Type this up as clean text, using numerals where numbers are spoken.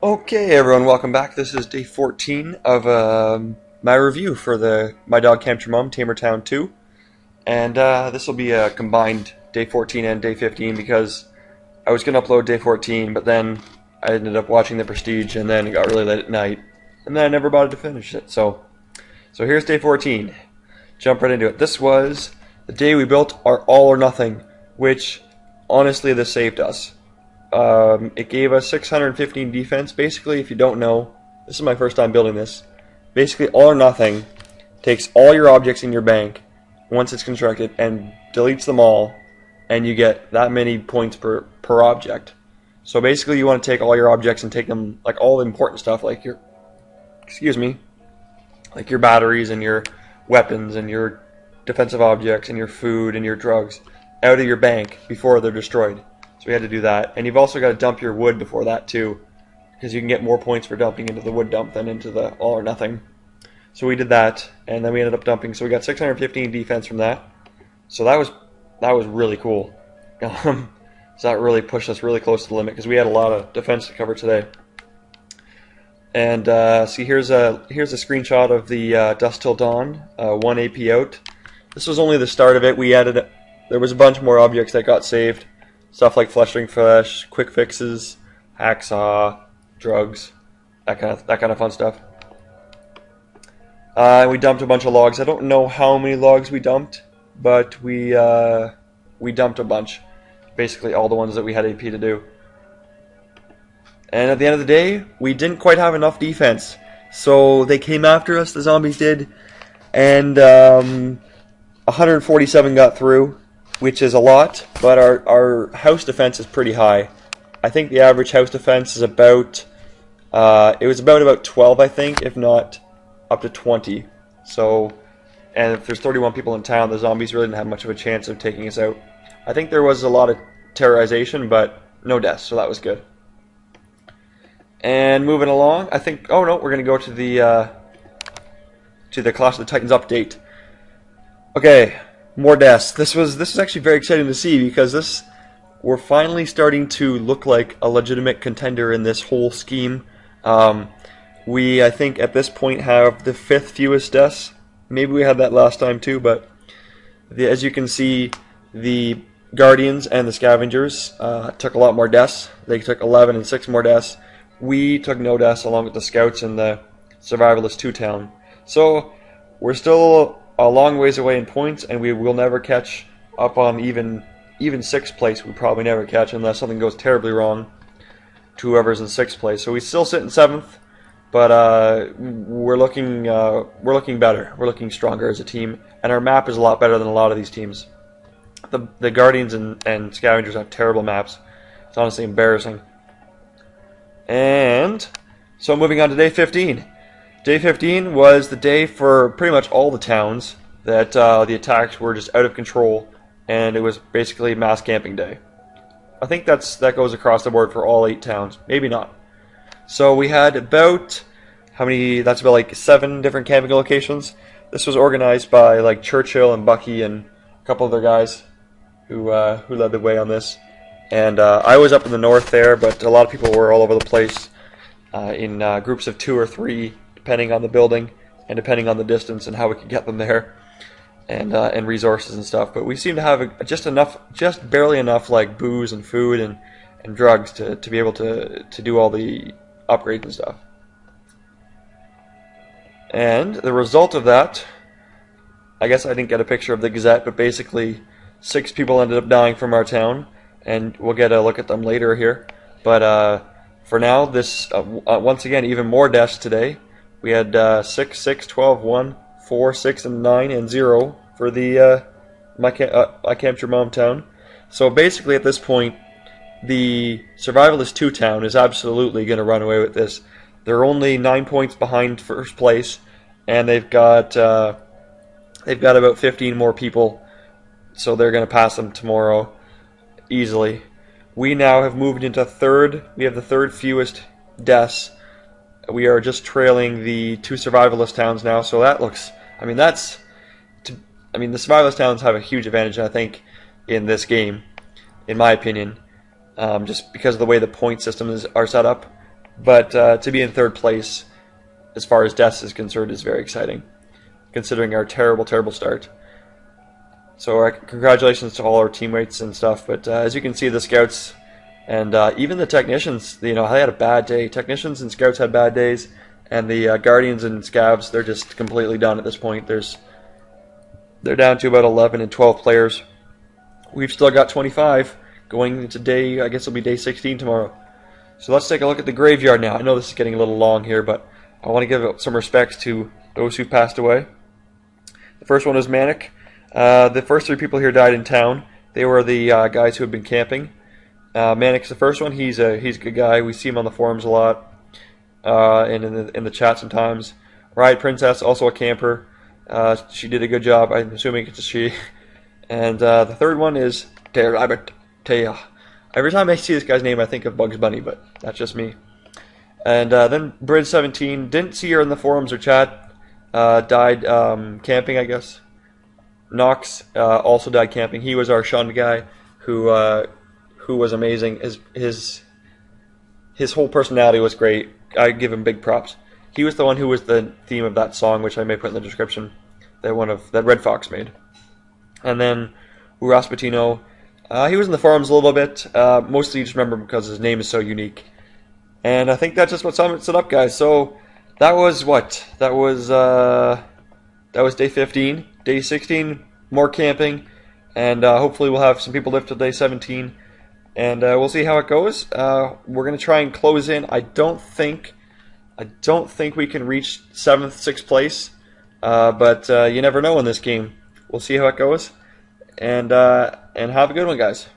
Okay, everyone, welcome back. This is day 14 of my review for My Dog Captured Mom, Tamer Town 2. And this will be a combined day 14 and day 15 because I was going to upload day 14, but then I ended up watching The Prestige, and then it got really late at night, and then I never bothered to finish it. So here's day 14. Jump right into it. This was the day we built our All or Nothing, which, honestly, this saved us. It gave us 615 defense. Basically, if you don't know, this is my first time building this. Basically, All or Nothing takes all your objects in your bank once it's constructed and deletes them all, and you get that many points per object. So basically, you want to take all your objects and take them, like all the important stuff, like your, like your batteries and your weapons and your defensive objects and your food and your drugs out of your bank before they're destroyed. So we had to do that. And you've also got to dump your wood before that too, because you can get more points for dumping into the wood dump than into the All or Nothing. So we did that, and then we ended up dumping. So we got 615 defense from that. So that was really cool. So that really pushed us really close to the limit because we had a lot of defense to cover today. And see, here's a screenshot of the Dusk Till Dawn 1 AP out. This was only the start of it. There was a bunch more objects that got saved. Stuff like fleshing flesh, quick fixes, hacksaw, drugs, that kind of fun stuff. We dumped a bunch of logs. I don't know how many logs we dumped, but we dumped a bunch. Basically all the ones that we had AP to do. And at the end of the day, we didn't quite have enough defense. So they came after us, the zombies did, and 147 got through, which is a lot, but our house defense is pretty high. I think the average house defense is about, it was about 12, I think, if not up to 20. So, and if there's 31 people in town, the zombies really didn't have much of a chance of taking us out. I think there was a lot of terrorization, but no deaths, so that was good. And moving along, I think, oh no, we're going to go to the Clash of the Titans update. Okay. More deaths. This is actually very exciting to see because we're finally starting to look like a legitimate contender in this whole scheme. We, I think, at this point have the 5th fewest deaths. Maybe we had that last time too, but as you can see, the Guardians and the Scavengers took a lot more deaths. They took 11 and 6 more deaths. We took no deaths along with the Scouts and the Survivalist 2 town. So we're still a long ways away in points, and we will never catch up on even 6th place. We probably never catch unless something goes terribly wrong to whoever's in 6th place. So we still sit in 7th, but we're looking better. We're looking stronger as a team, and our map is a lot better than a lot of these teams. The Guardians and Scavengers have terrible maps. It's honestly embarrassing. And so moving on to day 15. Day 15 was the day for pretty much all the towns that the attacks were just out of control, and it was basically mass camping day. I think that goes across the board for all 8 towns. Maybe not. So we had about, that's about like 7 different camping locations. This was organized by like Churchill and Bucky and a couple other guys who led the way on this. And I was up in the north there, but a lot of people were all over the place in groups of 2 or 3, depending on the building and depending on the distance and how we could get them there, and resources and stuff. But we seem to have just barely enough like booze and food and drugs to be able to do all the upgrades and stuff. And the result of that, I guess I didn't get a picture of the Gazette, but basically 6 people ended up dying from our town, and we'll get a look at them later here. But for now, this once again, even more deaths today. We had 6, 6, 12, 1, 4, 6, and 9, and 0 for the I Captured Mom town. So basically at this point, the Survivalist 2 town is absolutely going to run away with this. They're only 9 points behind first place, and they've got about 15 more people, so they're going to pass them tomorrow easily. We now have moved into 3rd. We have the 3rd fewest deaths. We are just trailing the 2 Survivalist towns now, so that looks, the Survivalist towns have a huge advantage, I think, in this game, in my opinion, just because of the way the point systems are set up. But to be in third place, as far as deaths is concerned, is very exciting, considering our terrible, terrible start. So congratulations to all our teammates and stuff. But as you can see, the scouts and even the technicians, they had a bad day. Technicians and scouts had bad days, and the guardians and scavs, they're just completely done at this point. They're down to about 11 and 12 players. We've still got 25 going into day, I guess it'll be day 16 tomorrow. So let's take a look at the graveyard now. I know this is getting a little long here, but I want to give some respects to those who passed away. The first one is Manic. The first 3 people here died in town. They were the guys who had been camping. Manic's the first one. He's a good guy. We see him on the forums a lot, and in the chat sometimes. Riot Princess, also a camper. She did a good job. I'm assuming it's a she. And the third one is Taya. Every time I see this guy's name, I think of Bugs Bunny, but that's just me. And then Bridge17, didn't see her in the forums or chat. Died camping, I guess. Nox also died camping. He was our shunned guy who was amazing. His whole personality was great. I give him big props. He was the one who was the theme of that song, which I may put in the description, that Red Fox made. And then Uraspatino, he was in the forums a little bit. Mostly you just remember him because his name is so unique. And I think that's just what sums it up, guys. So that was what? That was day 15. Day 16, more camping, and hopefully we'll have some people live till day 17, and we'll see how it goes. We're gonna try and close in. I don't think we can reach 7th, 6th place, but you never know in this game. We'll see how it goes, and have a good one, guys.